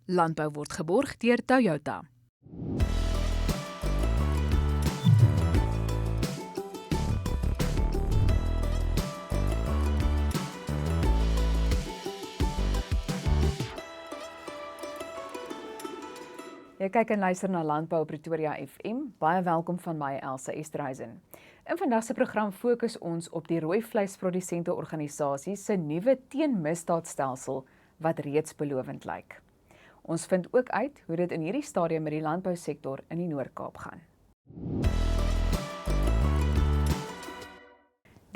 Landbou word geborg deur Toyota. Jy kyk en luister na Landbou op Pretoria FM. Baie welkom van my, Elsa Esterhuizen. In vandag se program fokus ons op die rooi vleisprodusente organisasie se nuwe teenmisdaadstelsel wat reeds belovend lyk. Ons vind ook uit hoe dit in hierdie stadium met die landbousektor in die Noord-Kaap gaan.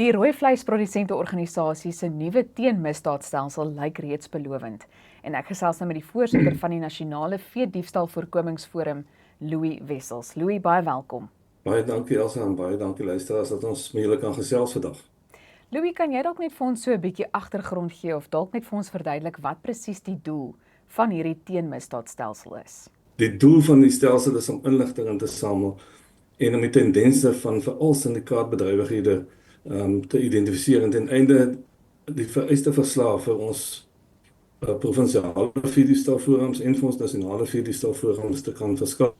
Die rooi vleisprodusente organisasie se nuwe teenmisdaadstelsel lyk reeds belovend. En ek gesels nou met die voorsitter van die Nasionale Veediefstalvoorkomingsforum, Louis Wessels. Louis, baie welkom. Baie dankie Elsa en baie dankie luisteraars dat ons met julle kan gesels vandag. Louis, kan jy dalk net vir ons so 'n bietjie agtergrond gee of dalk net vir ons verduidelik wat presies die doel van hierdie teenmisdaadstelsel is? Die doel van die stelsel is om inligting in te samel en om die tendense van veral syndikaatbedrywighede te identifiseer en ten einde die vereiste verslae vir ons provinsiale veediefstalforums en vir ons nasionale veediefstalforums te kan verskaf.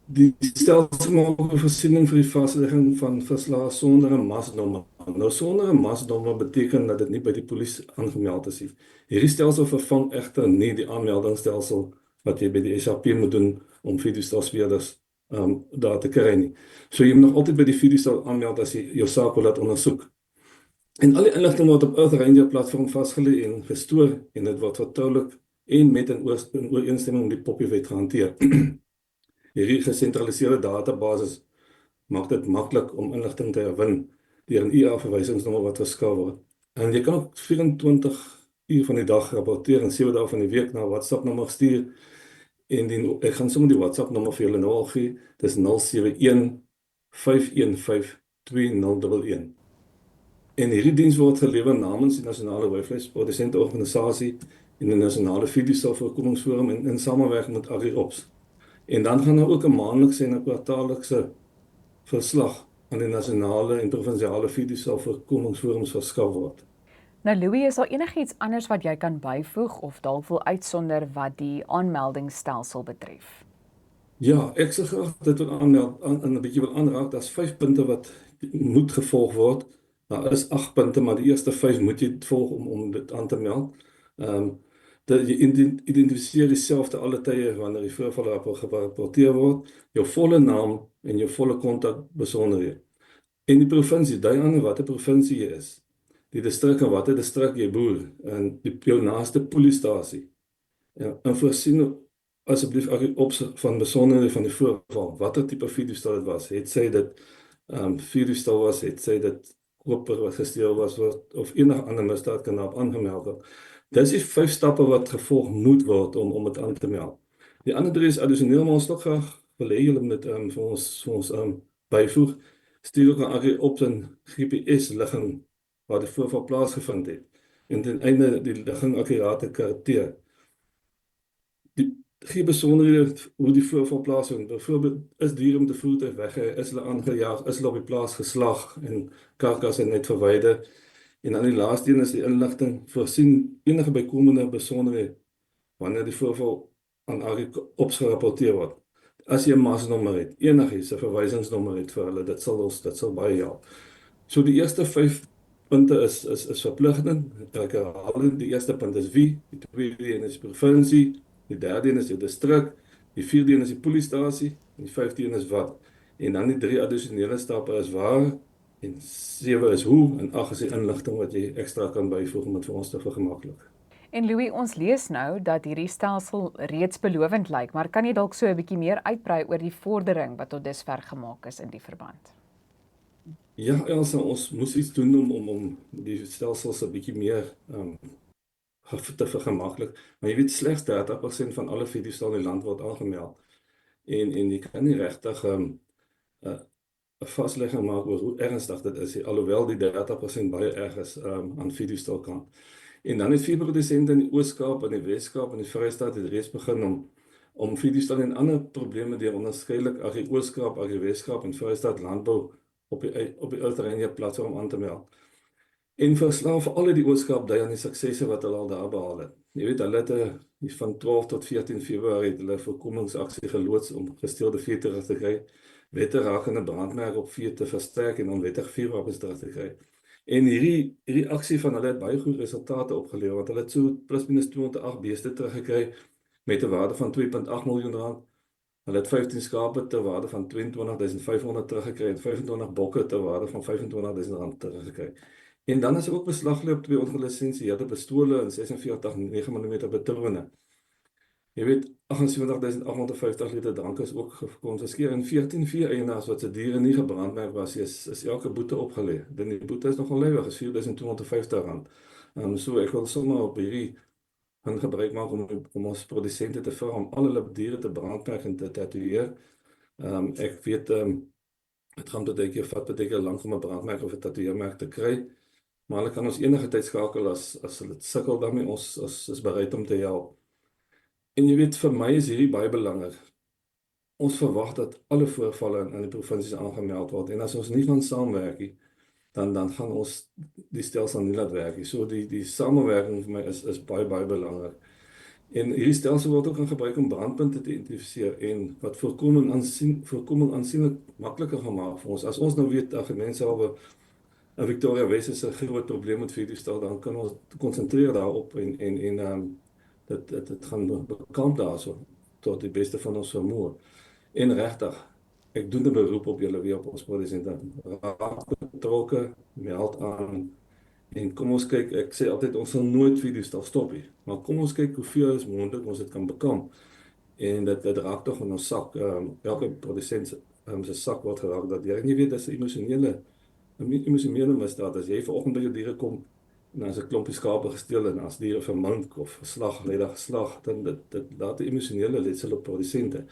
Die stelsel maak 'n voorsiening vir die vaslegging van verslae sonder 'n masnommer. Nou sonder 'n masnommer beteken dat dit nie by die polisie aangemeld is nie. Hierdie stelsel vervang egter nie die aanmeldingsstelsel wat jy by die SAP moet doen om veediefstalspeerders daar te kry nie. So jy moet nog altyd by die veediefstal aanmeld as jy jou saak wil laat ondersoek. En al die inligting word op Earth Ranger platform vasgelê en gestoor en dit word vertroulik en met in ooreenstemming met die Poppiewet gehanteer. Hierdie gesentraliseerde databasis maak dit maklik om inligting te herwin deur 'n IA-verwysingsnommer wat verskaf word. En jy kan ook 24 uur van die dag rapporteer en 7 dae van die week na WhatsApp-nommer stuur. En ek gaan sommer die WhatsApp-nommer vir julle nou al gee. Dis 071 515 2011. En hierdie diens word gelewer namens die Nasionale Hoofvleisprodusente Organisasie en die Nasionale Veediefstalvoorkomingsforum in samewerking met AgriOps. En dan gaan daar ook 'n maandelikse en 'n kwartaallikse verslag aan die nasionale en provinsiale veediefstalvoorkomingsforums verskaf word. Nou Louis, is daar enigiets anders wat jy kan byvoeg of dalk wil uitsonder wat die aanmeldingsstelsel betref? Ja, ek sou graag dit wil aanmeld en 'n bietjie wil aanraak. Daar's 5 punte wat moet gevolg word. Daar is 8 punte, maar die eerste 5 moet jy volg om dit aan te meld. Dat jy identifiseer jouself te alle tye wanneer die voorval gerapporteer word, jou volle naam en jou volle kontakbesonderhede. En die provinsie, dui aan watter provinsie jy is. Die distrik en watter distrik jy boer en jou naaste polisiestasie. En voorsien asseblief AgriOps van besonderhede van die voorval, watter tipe veediefstal dit was. Het sy dit veediefstal was, het sy dit koper wat gesteel was of enige ander misdaad kan daarop aangemeld word. Dis die 5 stappe wat gevolg moet word om dit aan te meld. Die ander 3 is addisioneel, maar ons graag wil hê julle moet vir ons byvoeg. Stuur ook 'n AgriOps en GPS-ligging waar die voorval plaasgevind het en ten einde die ligging akkuraat te karteer. Gee besonderhede hoe die voorval plaasvind. Byvoorbeeld, is diere met 'n voertuig weggery, is hulle aangejaag, is hulle op die plaas geslag en karkasse net verwyder. En dan die laaste een is die inligting voorsien enige bykomende besonderhede wanneer die voorval aan AgriOps gerapporteer word. As jy 'n masnommer het, enigiets 'n verwysingsnommer het vir hulle, dit sal baie help. So die eerste 5 punte is verpligtend. Ek herhaal, die eerste punt is wie, die tweede een is provinsie, die derde een is jou distrik, die vierde een is die polisiestasie en die 5de een is wat. En dan die 3 addisionele stappe is waar en 7 is hoe en 8 is die inligting wat jy ekstra kan byvoeg om dit vir ons te vergemaklik. En Louis, ons lees nou dat hierdie stelsel reeds belovend lyk, maar kan jy dalk so 'n bietjie meer uitbrei oor die vordering wat tot dusver gemaak is in die verband? Ja, Elsa, ons moes iets doen om die stelsels 'n bietjie meer te vergemaklik. Maar jy weet slegs 30% van alle veediefstal in die land word aangemeld. En jy kan nie regtig 'n vaslegging maak oor hoe ernstig dit is, alhoewel die 30% baie erg is aan veediefstal kant. En dan het veeprodusente in die Oos-Kaap en die Wes-Kaap en die Vrystaat het reeds begin om veediefstal en ander probleme deur onderskeidelik Agri-Oos-Kaap, Agri-Wes-Kaap en Vrystaat landbou op die Earth Ranger platform aan te meld. En verslae vir al die Oos-Kaap dui aan die suksesse wat hulle al daar behaal het. Jy weet, hulle het van 12 tot 14 Februarie het hulle voorkomingsaksie geloods om gesteelde vee terug te kry, wette rakende brandmerk op vee te versterk en onwettige vuurwapens terug te kry. En hierdie aksie van hulle het baie goeie resultate opgelewer, want hulle het so plus minus 208 beeste teruggekry met 'n waarde van R2.8 miljoen. Hulle het 15 skape ter waarde van R22.500 teruggekry en 25 bokke ter waarde van R25.000 teruggekry. En dan is ook beslag gelê op 2 ongelisensieerde pistole en 46 9mm patrone. Jy weet, 78.850 liter drank is ook gekonfiskeer en 14 vee-eienaars wat se diere nie gebrandmerk was, is elke boete opgelê. Die boete is nogal lewig, is R4.250. So ek wil sommer op hierdie gebruik maak om ons produsente te vra om al hulle diere te brandmerk en te tatoeëer. Ek weet, het gaan baie keer lank om 'n brandmerk of 'n tatoeëermerk te kry, maar hulle kan ons enige tyd skakel as hulle sukkel daarmee, ons is bereid om te help. En jy weet, vir my is hierdie baie belangrik. Ons verwag dat alle voorvalle in die provinsies aangemeld word, en as ons nie gaan saamwerk nie, dan gaan ons die stelsel nie laat werk nie. So die samewerking vir my is baie belangrik. En hierdie stelsel word ook gebruik om brandpunte te identifiseer en wat voorkoming aansienlik makliker gemaak vir ons. As ons nou weet dat mense al in Victoria Wes is 'n groot probleem met vuurdiefstal, dan kan ons konsentreer daarop en dit gaan bekamp daarso tot die beste van ons vermoë. En regtig, ek doen 'n beroep op julle weer op ons produsente. Raak betrokke, meld aan. En kom ons kyk, ek sê altyd ons sal nooit vuurdiefstal stop nie, maar kom ons kyk hoeveel is moontlik ons dit kan bekamp. En dit raak tog in ons sak, elke produsent se sak word geraak dat jy weet dis 'n emosionele misdaad. As jy vanoggend by jou diere kom en as 'n klompie skape gesteel en as diere vermink of geslag, dan dit laat 'n emosionele letsel op produsente.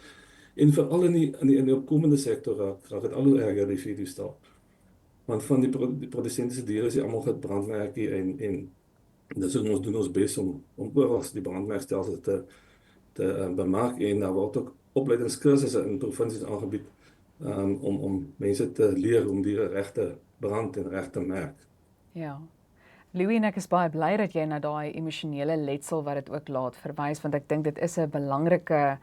En veral in die opkomende sektor raak dit al hoe erger die vuurdiefstal. Want van die produsente se diere is almal gebrandmerkie en dis ons doen ons bes om oral die brandmerkstelsel te bemark, en daar word ook opleidingskursusse in provinsies aangebied om mense te leer om diere reg te brand en reg te merk. Ja. Louis, en ek is baie bly dat jy na daai emosionele letsel wat dit ook laat verwys, want ek dink dit is 'n belangrike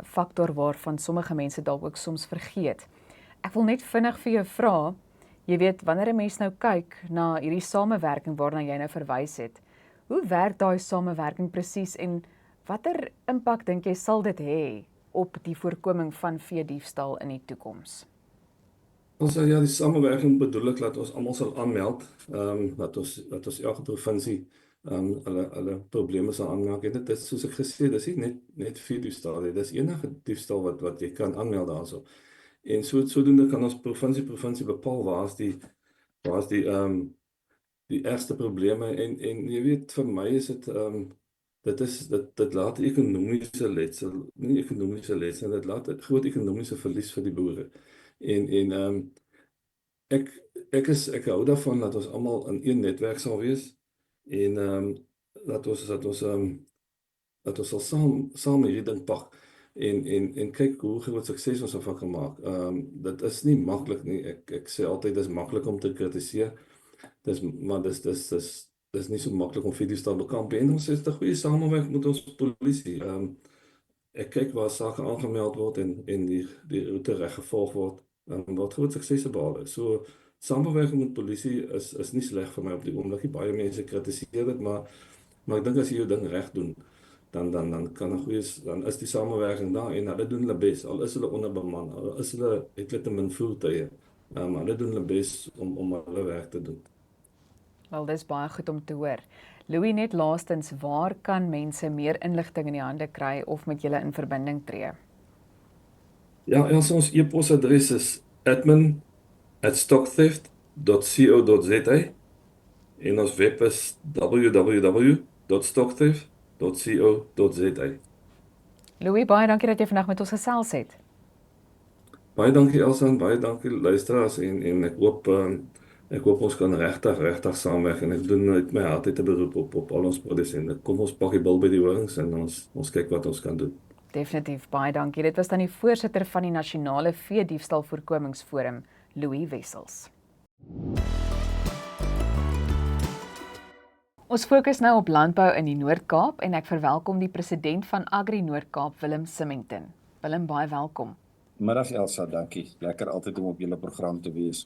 faktor waarvan sommige mense dalk ook soms vergeet. Ek wil net vinnig vir jou vra, jy weet, wanneer 'n mens nou kyk na hierdie samewerking waarna jy nou verwys het, hoe werk daai samewerking presies en watter impak dink jy sal dit hê op die voorkoming van veediefstal in die toekoms? Ons ja, die samewerking bedoel ek dat ons almal sal aanmeld, dat ons elke provinsie hulle probleme sal aanmaak. En dit is soos ek gesê, dis nie net veediefstal, dis enige diefstal wat jy kan aanmeld daarso. En sodoende kan ons provinsie bepaal waar is die ergste probleme en jy weet, vir my is dit laat ekonomiese letsel, nie ekonomiese letsel, dit laat 'n groot ekonomiese verlies vir die boere. En ek hou daarvan dat ons almal in een netwerk sal wees en dat ons sal saam hierdie ding pak en kyk hoe groot sukses ons daarvan kan maak. Dit is nie maklik nie. Ek sê altyd dis maklik om te kritiseer. Maar dis nie so maklik om vuurdiefstal te bekamp. En ons het 'n goeie samewerking met ons polisie. Ek kyk waar sake aangemeld word en die roete reg gevolg word. Wat groot suksese behaal. So samewerking met polisie is nie sleg vir my op die oomblik. Baie mense kritiseer dit, maar ek dink as jy jou ding reg doen, dan is die samewerking daar en hulle doen hulle bes. Al is hulle onderbeman, al is hulle het te min voertuie, hulle doen hulle bes om hulle werk te doen. Wel, dis baie goed om te hoor. Louis, net laastens, waar kan mense meer inligting in die hande kry of met julle in verbinding tree? Ja, ons e-posadres is admin@stocktheft.co.za en ons web is www.stocktheft.co.za. Louis, baie dankie dat jy vandag met ons gesels het. Baie dankie Elsa en baie dankie luisteraars en ek hoop ons kan regtig saamwerk en ek doen uit my hart uit 'n beroep op al ons produsente. Kom ons pak die bil by die horings en ons kyk wat ons kan doen. Definitief, baie dankie. Dit was dan die voorsitter van die Nasionale Veediefstal Voorkomingsforum, Louis Wessels. Ons fokus nou op landbou in die Noord-Kaap en ek verwelkom die president van Agri Noord-Kaap, Willem Symington. Willem, baie welkom. Middag Elsa, dankie. Lekker altyd om op julle program te wees.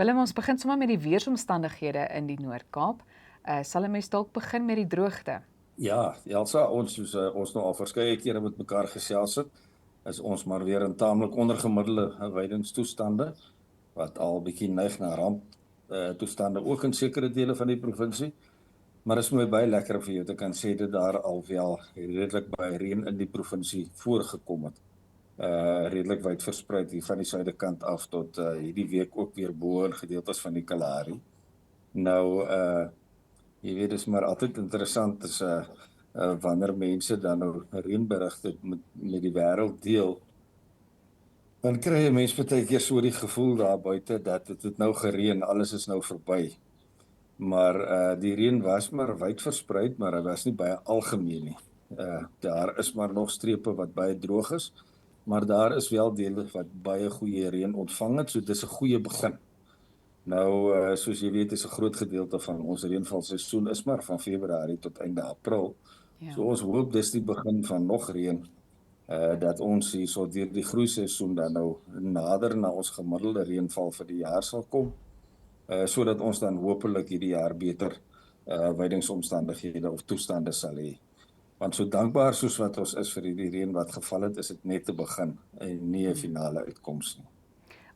Willem, ons begin sommer met die weeromstandighede in die Noord-Kaap. Sal 'n mens dalk begin met die droogte? Ja, Elsa, ons nou al verskeie kere met mekaar gesels het, is ons maar weer in taamlik ondergemiddelde weidingstoestande wat al bietjie neig na ramp toestande ook in sekere dele van die provinsie. Maar is my baie lekker om vir jou te kan sê dat daar alweer redelik baie reën in die provinsie voorgekom het. Redelik wyd verspreid hier van die suidekant af tot hierdie week ook weer bo in gedeeltes van die Kalahari. Nou jy weet, dit is maar altyd interessant is wanneer mense dan nou reënberigte met die wêreld deel, dan kry jy mense baie keer so die gevoel daar buite dat dit het nou gereën, alles is nou verby. Maar die reën was maar wyd verspreid, maar hy was nie baie algemeen nie. Daar is maar nog strepe wat baie droog is, maar daar is wel dele wat baie goeie reën ontvang het, so dis 'n goeie begin. Nou, soos jy weet, is 'n groot gedeelte van ons reënvalseisoen is maar van Februarie tot einde April. Ja. So ons hoop dis die begin van nog reën, dat ons hierso deur die groeiseisoen dan nou nader na ons gemiddelde reënval vir die jaar sal kom, sodat ons dan hopelik hierdie jaar beter weidingsomstandighede of toestande sal hê. Want so dankbaar soos wat ons is vir die reën wat geval het, is dit net te begin en nie 'n finale uitkoms nie.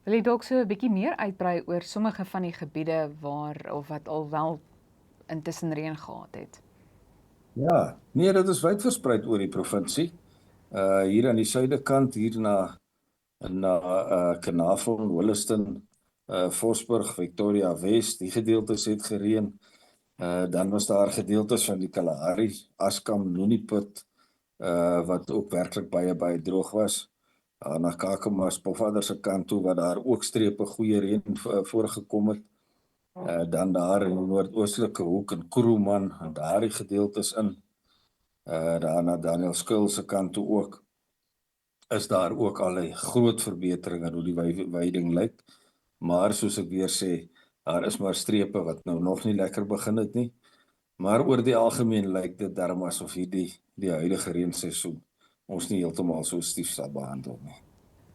Wil jy dalk so 'n bietjie meer uitbrei oor sommige van die gebiede wat al wel intussen reën gehad het? Ja, nee, dit is wyd verspreid oor die provinsie. Hier aan die suidekant, hier na Carnarvon, Wolliston, Vosburg, Victoria West, die gedeeltes het gereën. Dan was daar gedeeltes van die Kalahari, Askam, Nuniput, wat ook werklik baie droog was. Na Kakamas, Pofadder se kant toe, wat daar ook strepe goeie reën voorgekom het. Dan daar in die noordoostelike hoek in Kuruman, en daardie gedeeltes in. Daar na Daniel Skuil se kant toe ook, is daar ook al 'n groot verbetering in hoe die weiding lyk. Maar soos ek weer sê, daar is maar strepe wat nou nog nie lekker begin het nie. Maar oor die algemeen lyk dit darm asof die huidige reënseisoen ons nie heeltemal so stief sal behandel nie.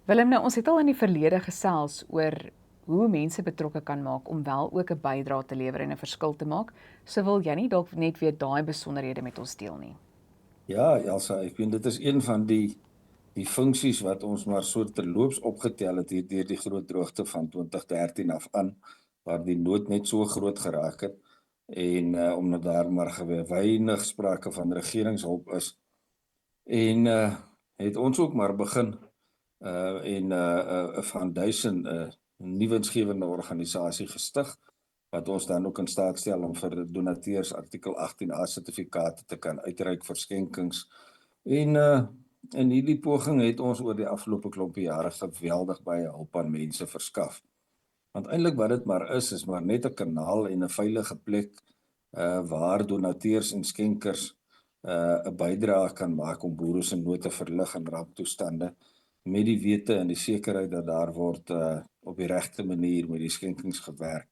Willem, nou ons het al in die verlede gesels oor hoe mense betrokke kan maak om wel ook 'n bydrae te lewer en 'n verskil te maak. So wil jy nie dalk net weer daai besonderhede met ons deel nie? Ja, Elsa, ek weet dit is een van die funksies wat ons maar so terloops opgetel het hier deur die groot droogte van 2013 af aan, waar die nood net so groot geraak het en omdat daar maar weinig sprake van regeringshulp is. En het ons ook maar begin en 'n foundation, 'n nuwe winsgewende organisasie gestig wat ons dan ook in staat stel om vir donateurs artikel 18A sertifikate te kan uitreik vir skenkings. En in hierdie poging het ons oor die afgelope klompie jare geweldig baie hulp aan mense verskaf. Want eintlik wat dit maar is maar net 'n kanaal en 'n veilige plek waar donateurs en skenkers 'n bydrae kan maak om boere se nood te verlig in ramptoestande, met die wete en die sekerheid dat daar word op die regte manier met die skenkings gewerk.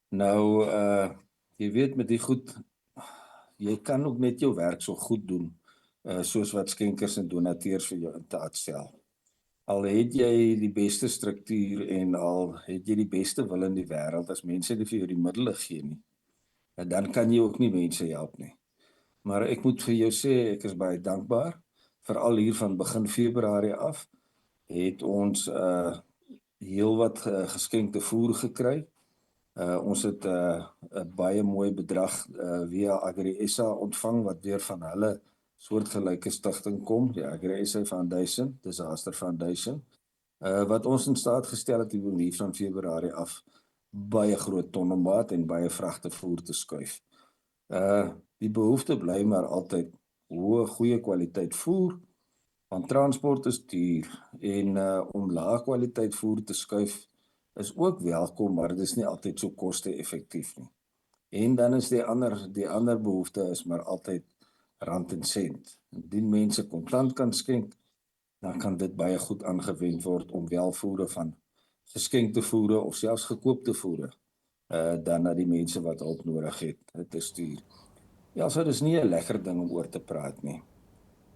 Nou, jy weet met die goed, jy kan ook net jou werk so goed doen, soos wat skenkers en donateurs vir jou in staat stel. Al het jy die beste struktuur en al het jy die beste wil in die wêreld, as mense nie vir jou die middele gee nie, dan kan jy ook nie mense help nie. Maar ek moet vir jou sê, ek is baie dankbaar, veral hier van begin Februarie af, het ons heel wat geskenkte voer gekry. Ons het 'n baie mooi bedrag via Agri SA ontvang, wat weer van hulle soortgelyke stigting kom, die Agri SA Foundation, Disaster Foundation, wat ons in staat gestel het hier van Februarie af baie groot tonnenmaat en baie vragte voer te skuif. Die behoefte bly maar altyd hoë, goeie kwaliteit voer, want transport is duur en om lae kwaliteit voer te skuif is ook welkom, maar dit is nie altyd so koste-effektief nie. En dan is die ander behoefte is maar altyd rand en sent. Indien mense kontant kan skenk, dan kan dit baie goed aangewend word om welvoere van geskenkte voere of selfs gekoopte voere dan na die mense wat hulp nodig het te stuur. Ja, so dis nie 'n lekker ding om oor te praat nie.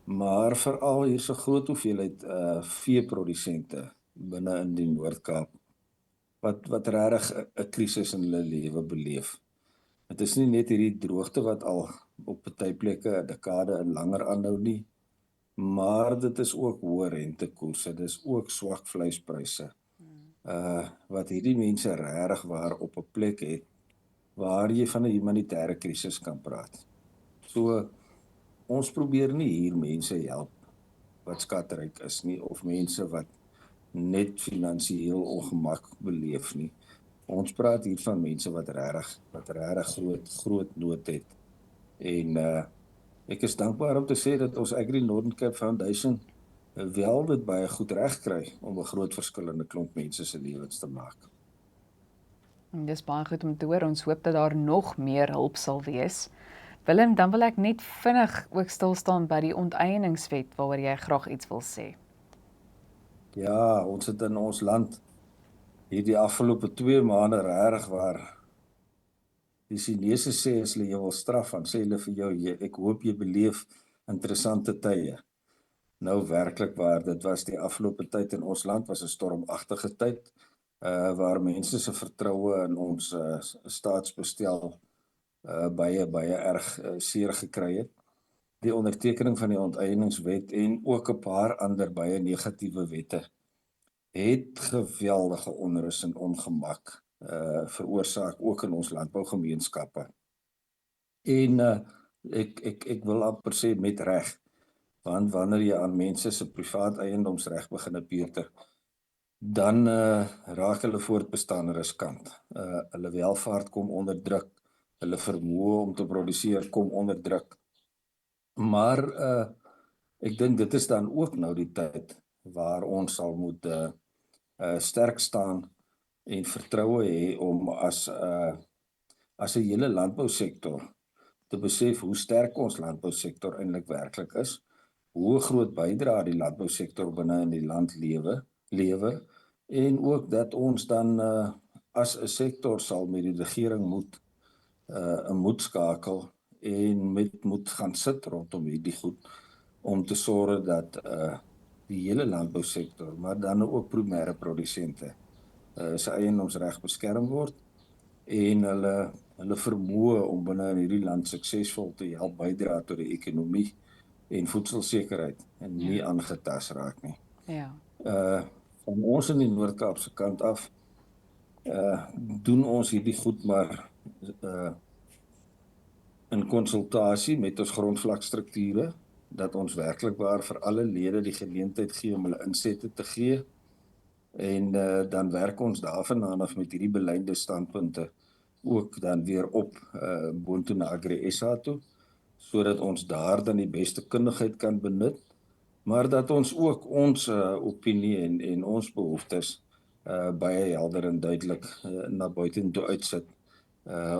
Maar veral hier's 'n groot hoeveelheid veeprodusente binne in die Noord-Kaap wat regtig 'n krisis in hulle lewe beleef. Dit is nie net hierdie droogte wat al op party plekke 'n dekade en langer aanhou nie, maar dit is ook hoë rentekoerse, dis ook swak vleispryse. Wat hierdie mense regtig waar op 'n plek het waar jy van 'n humanitêre krisis kan praat. So ons probeer nie hier mense help wat skatryk is nie of mense wat net finansiëel ongemak beleef nie. Ons praat hier van mense wat regtig groot nood het. En ek is dankbaar om te sê dat ons Agri Northern Cape Foundation wel dit baie goed regkry om 'n groot verskil in 'n klomp mense se lewens te maak. En dis baie goed om te hoor. Ons hoop dat daar nog meer hulp sal wees. Willem, dan wil ek net vinnig ook stil staan by die onteieningswet waaroor jy graag iets wil sê. Ja, ons het in ons land hierdie afgelope 2 maande regtig waar die Chinese sê as hulle jou wil straf, dan sê hulle vir jou, ek hoop jy beleef interessante tye. Nou werklik waar, dit was die afgelope tyd in ons land was 'n stormagtige tyd, waar mense se vertroue in ons staatsbestel baie erg seer gekry het. Die ondertekening van die onteieningswet en ook 'n paar ander baie negatiewe wette het geweldige onrus en ongemak veroorsaak ook in ons landbougemeenskappe. En ek wil amper sê met reg, want wanneer jy aan mense se privaat eiendomsreg begin beurter, dan raak hulle voortbestaan riskant. Hulle welvaart kom onder druk, hulle vermoë om te produseer kom onder druk. Maar ek dink dit is dan ook nou die tyd waar ons sal moet sterk staan en vertroue hê om as 'n hele landbousektor te besef hoe sterk ons landbousektor eintlik werklik is, hoe groot bydrae die landbousektor binne in die land lewe en ook dat ons dan as 'n sektor sal met die regering moet 'n moed skakel en moet gaan sit rondom hierdie goed om te sorg dat die hele landbousektor, maar dan ook primêre produsente se eiendomsreg beskerm word en hulle vermoë om binne in hierdie land suksesvol te help bydra tot die ekonomie en voedselsekerheid en nie aangetast raak nie. Ja. Van ons in die Noord-Kaap se kant af doen ons hierdie goed maar in konsultasie met ons grondvlakstrukture dat ons werklik waar vir alle lede die geleentheid gee om hulle insette te gee en dan werk ons daarvandaan af met hierdie beleide standpunte ook dan weer op boontoe na Agri SA toe, sodat ons daar dan die beste kundigheid kan benut, maar dat ons ook ons opinie en ons behoeftes baie helder en duidelik na buitentoe uitsit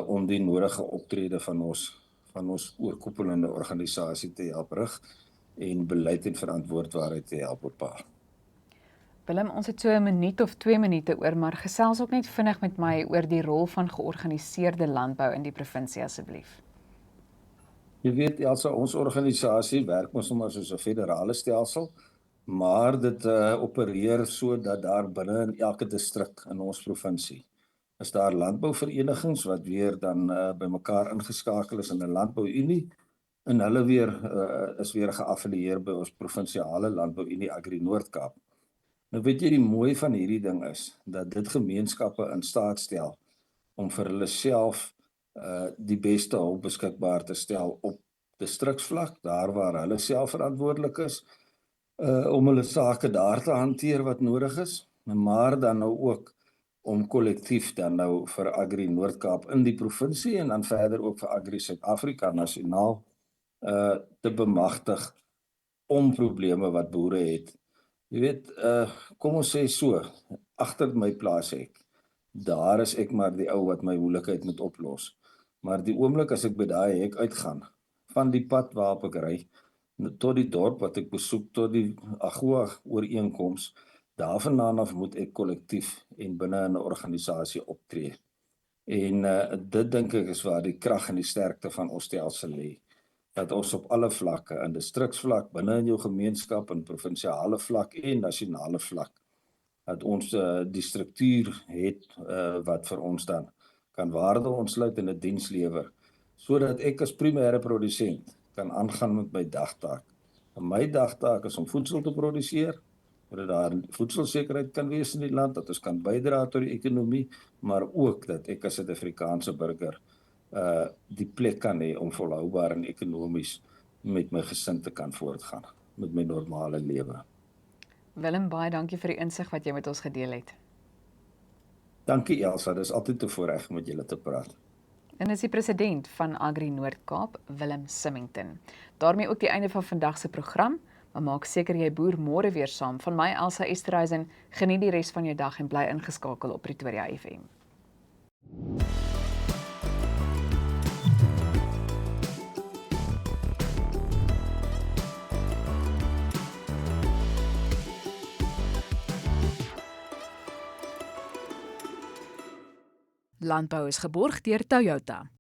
om die nodige optrede van ons oorkoepelende organisasie te help rig en beleid en verantwoordbaarheid te help bepaal. Willem, ons het so 'n minuut of 2 minute oor, maar gesels ook net vinnig met my oor die rol van georganiseerde landbou in die provinsie asseblief. Jy weet, Elsa, ons organisasie werk mos sommer soos 'n federale stelsel, maar dit opereer so dat daar binne in elke distrik in ons provinsie is daar landbouverenigings wat weer dan bymekaar ingeskakel is in 'n landbouunie en hulle weer is weer geaffilieer by ons provinsiale landbouunie Agri Noord-Kaap. Nou weet jy, die mooi van hierdie ding is dat dit gemeenskappe in staat stel om vir hulle self die beste hulp beskikbaar te stel op distriksvlak, daar waar hulle self verantwoordelik is om hulle sake daar te hanteer wat nodig is, maar dan nou ook om kollektief dan nou vir Agri Noord-Kaap in die provinsie en dan verder ook vir Agri Suid-Afrika nasionaal te bemagtig om probleme wat boere het. Jy weet, kom ons sê so, agter my plaas ek, daar is ek maar die ou wat my moeilikheid moet oplos. Maar die oomblik as ek by daai hek uitgaan, van die pad waarop ek ry, tot die dorp wat ek besoek, tot die AGOA ooreenkoms, daarvandaan af moet ek kollektief en binne 'n organisasie optree. En dit dink ek is waar die krag en die sterkte van ons stelsel lê. Dat ons op alle vlakke, in distriksvlak, binne in jou gemeenskap, in provinsiale vlak en nasionale vlak, dat ons die struktuur het wat vir ons dan kan waarde ontsluit en 'n diens lewer, sodat ek as primêre produsent kan aangaan met my dagtaak. En my dagtaak is om voedsel te produseer, sodat daar voedselsekerheid kan wees in die land, dat ons kan bydra tot die ekonomie, maar ook dat ek as Suid-Afrikaanse burger die plek kan hê om volhoubaar en ekonomies met my gesin te kan voortgaan, met my normale lewe. Willem, baie dankie vir die insig wat jy met ons gedeel het. Dankie Elsa, dis altyd 'n voorreg om met julle te praat. En is die president van Agri Noord-Kaap, Willem Symington. Daarmee ook die einde van vandag se program, maar maak seker jy boer môre weer saam. Van my Elsa Esterhuizen, geniet die res van jou dag en bly ingeskakel op Pretoria FM. Landbou is geborg deur Toyota.